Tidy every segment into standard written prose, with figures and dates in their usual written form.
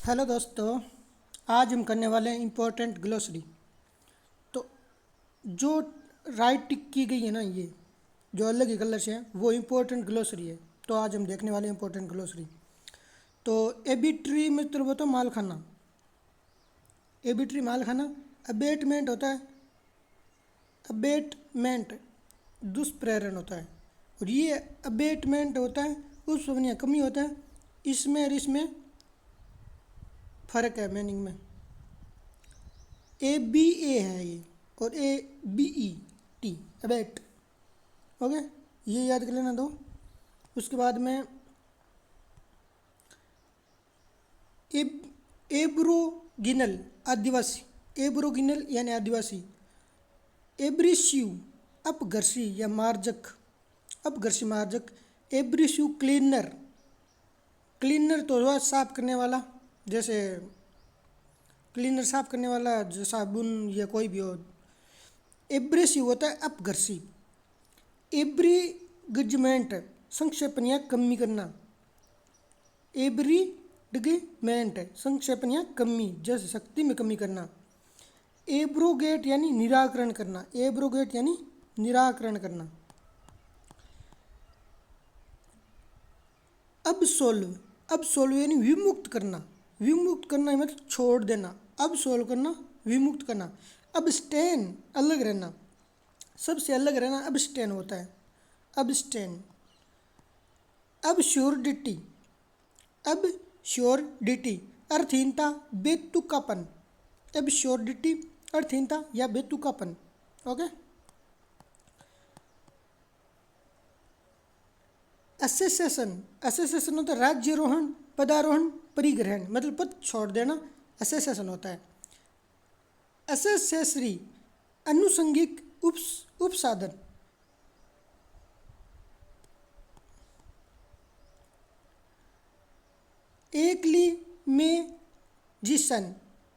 Hello दोस्तों, आज हम करने वाले हैं इम्पोर्टेंट ग्लोसरी। तो जो राइट टिक की गई है ना, ये जो अलग ही कलर से है वो इम्पोर्टेंट ग्लोसरी है। तो आज हम देखने वाले हैं इम्पोर्टेंट ग्लोसरी। तो एबिट्री मतलब होता है माल खाना। एबिट्री माल खाना। अबेटमेंट होता है, अबेटमेंट दुष्प्रेरण होता है। और ये अबेटमेंट होता है उस या कमी होता है। इसमें और इसमें फ़र्क है मीनिंग में। ABA है ये और ABET अबेट। ओके, ये याद कर लेना दो। उसके बाद में एब्रोगिनल आदिवासी, एब्रोगिनल यानी आदिवासी। एब्रिसिव अपघर्षी या मार्जक, अपघर्षी मार्जक। एब्रिसिव क्लीनर, क्लीनर तो हुआ साफ करने वाला, जैसे क्लीनर साफ करने वाला जो साबुन या कोई भी हो। एब्रेसिव होता है अपघर्षी। एब्रीगजमेंट संक्षेपण या कमी करना। एब्रीगमेंट संक्षेपण या कमी, जैसे शक्ति में कमी करना। एब्रोगेट यानी निराकरण करना, एब्रोगेट यानी निराकरण करना। अबसोल्व, अबसोल्व यानी विमुक्त करना, विमुक्त करना मतलब छोड़ देना। अबसोल्व करना, विमुक्त करना। अबस्टेन अलग रहना, सबसे अलग रहना अबस्टेन होता है, अबस्टेन। अबश्योरडिटी, अबश्योरडिटी अर्थहीनता, बेतुकापन। एब्श्योरडिटी अर्थहीनता या बेतुकापन। ओके। असेसेशन, असेसेशन होता है राज्यारोहण, पदारोहण, परिग्रहण, मतलब पद छोड़ देना असेसेशन होता है। असेसेसरी अनुसंगिक उपसाधन। एक्लिमेजिशन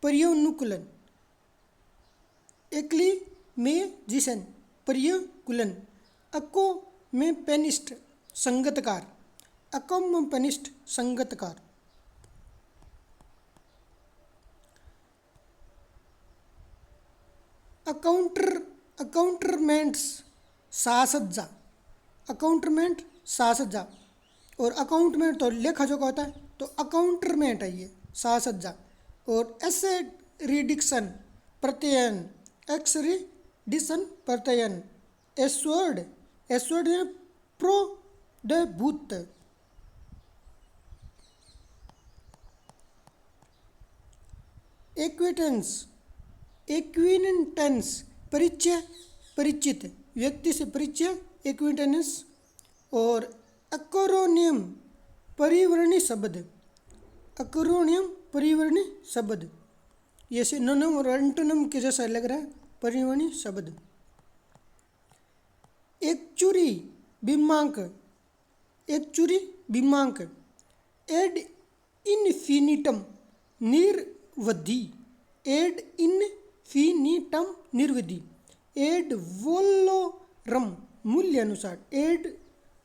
पर्यानुकूलन, एक्लिमेजिशन पर्याकुलन। अकोमेपेनिस्ट संगतकार, अकोम्पनिस्ट संगतकार। अकाउंटरमेंट्स सासज्जा, अकाउंटरमेंट सासज्जा। और अकाउंटमेंट तो लेखा जोखा होता है, तो अकाउंटरमेंट है ये सासज्जा। और एसेड रिडिक्शन प्रत्ययन, एक्स रिडिशन प्रत्ययन। एसवर्ड, एसवर्ड प्रो द भूत। एक्विटेंस, एक्विनेंटेंस परिचय, परिचित व्यक्ति से परिचय, एक्विटेंस। और अक्रोनियम परिवर्णी शब्द, अक्रोनियम परिवर्णी शब्द। ये सिनोनिम और एंटोनिम के जैसा लग रहा है, परिवर्णी शब्द। एक्चुरी बिम्बांक, एक्चुरी बिम्बांक। एड इनफिनिटम निर्वधि, एड इनफिनिटम निर्वधि। एड वोलोरम मूल्य अनुसार, एड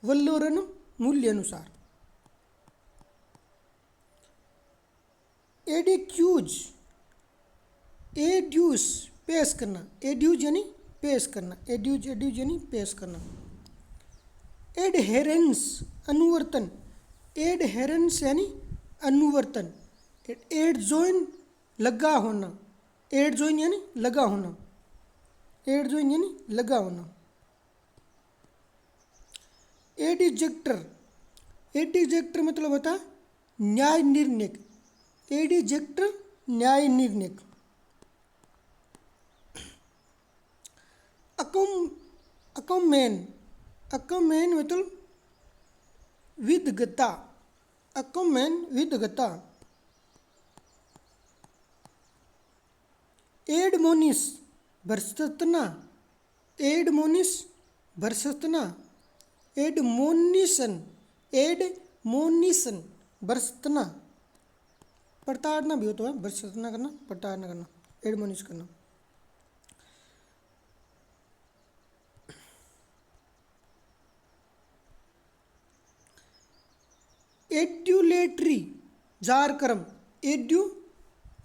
वल्लोरम मूल्य अनुसार। एडिक्यूज, एड्यूस पेश करना, एड्यूज यानी पेश करना, एड्यूज, एड्यूज यानी पेश करना। एडहेरेंस अनुवर्तन, एडहेरेंस यानी अनुवर्तन। एडजॉइन लगा होना, एडजॉइन यानी लगा होना, एडजॉइन यानी लगा होना। एडिजेक्टर, एडिजेक्टर मतलब होता है न्याय निर्णय, एडिजेक्टर न्याय निर्णय। अकमेन, अकमेन मतलब विदगता, अकमेन विदगता। एडमोनिस भर्सतना, एडमोनिस भर्सतना। एडमोनिसन, एडमोनिसन भर्सतना। प्रताड़ना भी हो तो है, भर्सतना करना, प्रताड़ना करना, एडमोनिस करना। एड्यूलेटरी जार कर्म, एड्यू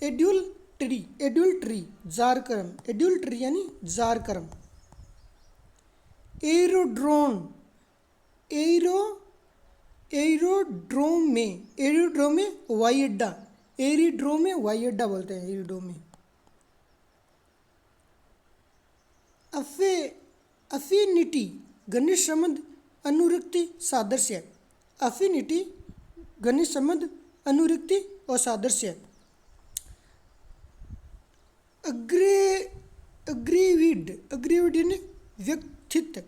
एड्यूल्ट्री जारकर्म, एड्यूल्ट्री यानी जारकर्म। एरोड्रोन, एरो एरोड्रोम में हवाई अड्डा, एरिड्रोम में हवाई अड्डा बोलते हैं, एरिड्रोम में। अफिनिटी घनिष्ठ संबंध अनुरक्ति सादृश्य, अफिनिटी घनिष्ठ संबंध अनुरक्ति और सादृश्य। अग्रीविड यानी व्यक्तित्व,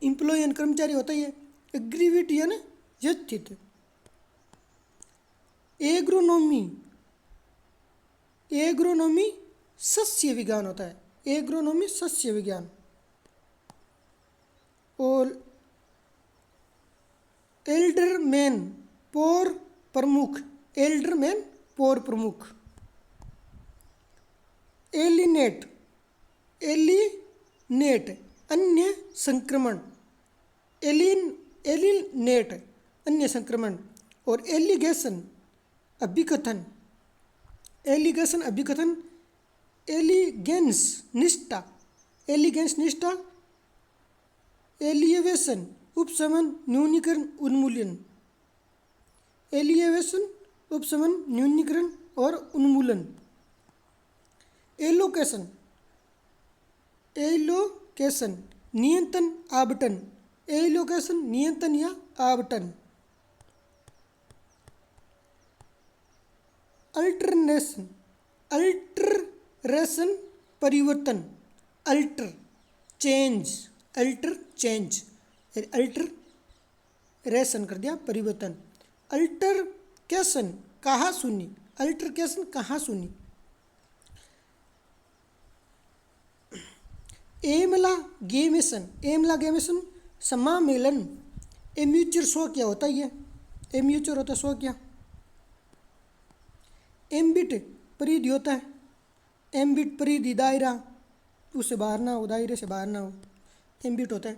एम्प्लॉय यानी कर्मचारी होता है, अग्रीविड यानी व्यक्तित्व। एग्रोनॉमी सस्य विज्ञान होता है, एग्रोनॉमी सस्य विज्ञान। और एल्डरमैन पौर प्रमुख, एल्डरमैन पौर प्रमुख। एलिनेट अन्य संक्रमण, एलिनेट अन्य संक्रमण। और एलिगेशन अभिकथन, एलिगेंस निष्ठा, एलिवेशन उपशमन न्यूनीकरण उन्मूलन, एलिवेशन उपशमन न्यूनीकरण और उन्मूलन। एलोकेशन नियंत्रण आवंटन, एलोकेशन नियंत्रण या आवंटन। अल्टरेशन परिवर्तन, अल्टर रेशन कर दिया परिवर्तन। अल्टरकेशन कहा सुनी, एमलागेमेशन समामेलन। एम्यूचर शो क्या होता है, एम्यूचर होता है शो क्या। एम्बिट परिधि होता है, एम्बिट परिधि दायरा, उससे बाहर ना हो, दायरे से बाहर ना हो, एम्बिट होता है।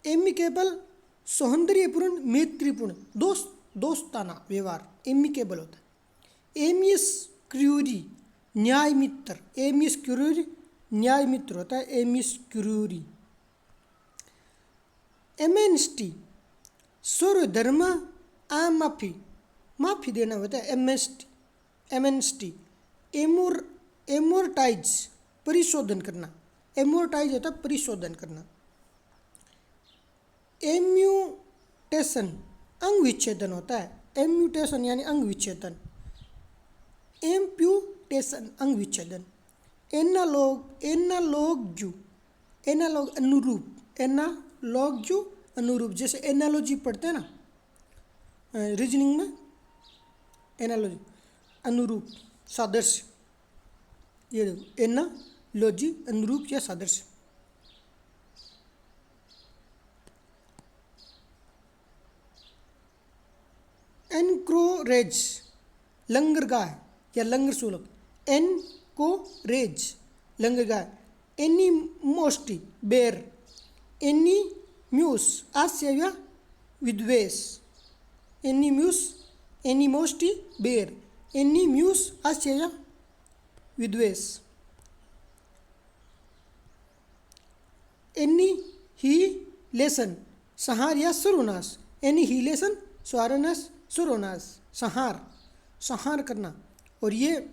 एमिकेबल सौंदर्यपूर्ण मैत्रीपूर्ण दोस्ताना व्यवहार, एमिकेबल होता है। एमियस क्यूरी न्याय मित्र, एमियस क्यूरी न्याय मित्र होता है, एमियस क्यूरी। एमेनिस्टी सर्वधर्म माफी देना होता है, एमेनिस्टी। एमोर्टाइज परिशोधन करना, एमोर्टाइज होता है परिशोधन करना। एम्यूटेशन अंग विच्छेदन होता है, एम्यूटेशन यानी अंग विच्छेदन, एम्प्यूटेशन अंग विच्छेदन। अनुरूप जैसे एनालॉजी पढ़ते हैं ना रीजनिंग में, एनालॉजी अनुरूप सादृश्य, ये देखो एनालॉजी अनुरूप या सादृश्य। एनक्रोरेज लंगरगाह या लंगर सुलभ, एनकोरेज लंगरगाह। एनिमोस्टी बैर, एनीम्यूस हास्य या विद्वेष, एनिमोस्टी बैर, एनीम्यूस हास्य या विद्वेष। एनिहिलेशन संहार या सर्वनाश, एनिहिलेशन सर्वनाश संहार करना। और ये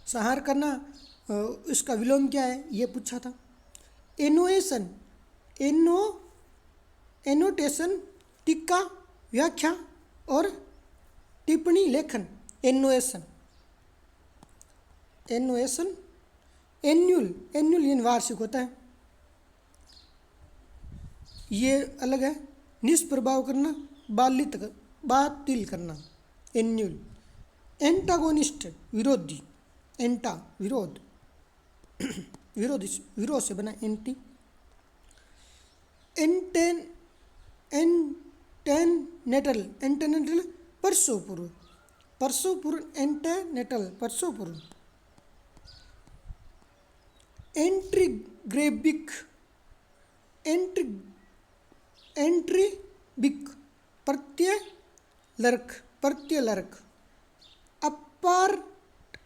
संहार करना इसका विलोम क्या है ये पूछा था। एनोटेशन टीका व्याख्या और टिप्पणी लेखन, एनोएशन। एन्युअल यानी वार्षिक होता है, ये अलग है। निष्प्रभाव करना, बातिल करना, एन्युअल। एंटागोनिस्ट विरोधी, विरोध से बना एंटी। एंटेनेटल प्रसव पूर्व, एंटेनेटल प्रसव पूर्व। एंट्रीबिक प्रत्यलर्क।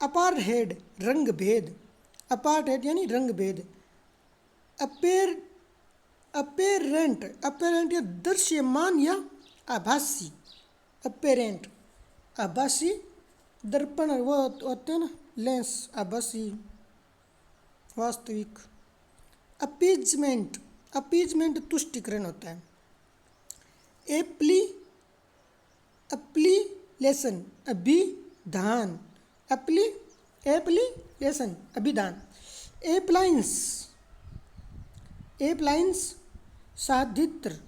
अपारहेड रंग भेद, अपारहेड यानी रंग भेद। अपेरेंट या दृश्यमान या आभासी। अपेरेंट आभासी, दर्पण वो होते हैं ना, लेंस, आभासी, वास्तविक। अपीजमेंट तुष्टिकरण होता है। एप्लीलेशन अभिधान, एप्लीलेशन अभिधान। एप्लायंस साधित्र,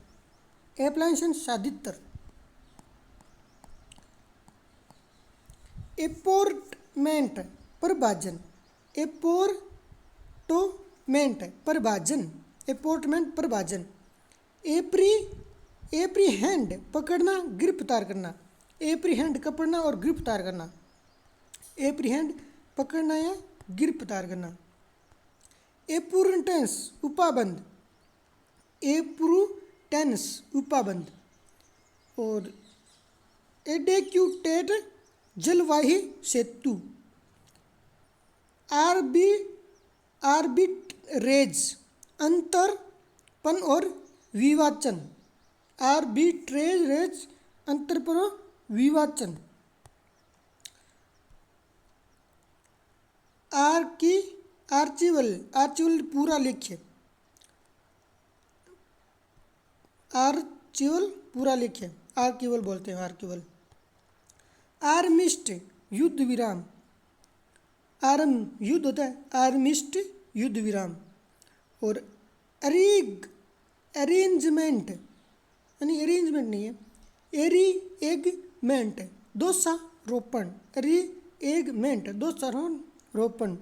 एपोर्टमेंट प्रभाजन, एपोर्टमेंट प्रभाजन। एप्रीहेंड पकड़ना, गिरफ्तार करना, एप्रीहेंड पकड़ना और गिरफ्तार करना, एप्रीहेंड पकड़ना या गिरफ्तार करना। एपुरटेंस उपाबंध, एपुरटेंस उपाबंध। और एडेक्यूटेट जलवाही सेतु। आर्बिट्रेज अंतरपन और विवाचन, आर्बिट्रेज अंतरपन और विवाचन। आर्चिवल पूरा लिखे, आर्किवल बोलते हैं, आर्किवल। आर्मिस्ट युद्ध विराम, आर्म युद्ध होता है, आर्मिस्ट युद्ध विराम। और अरेंजमेंट यानी अरेंजमेंट नहीं है, एगमेंट दोषारोपण, एगमेंट दोषारोपण।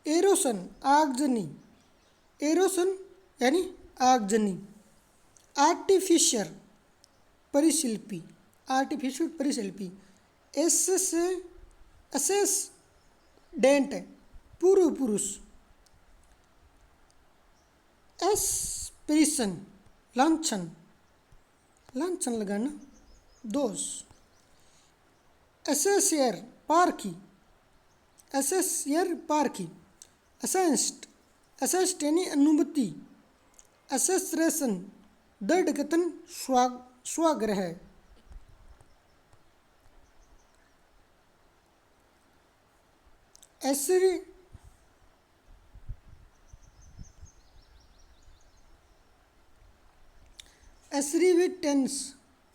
एरोसन आगजनी, एरोसन यानी आगजनी। आर्टिफिशियल परिशिल्पी, असेसडेंट पूर्व पुरुष। एस्पिरेशन लांछन लगाना, दोष। असेसियर पारखी। असेस्ट यानी अनुमति। असेसरेशन दृढ़ कथन स्वाग्रह।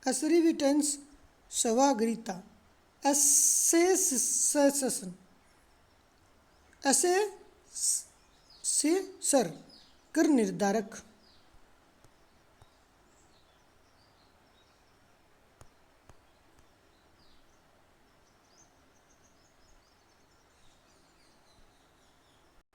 एसरिविटेंस सवाग्रीता। असेसर कर निर्धारक।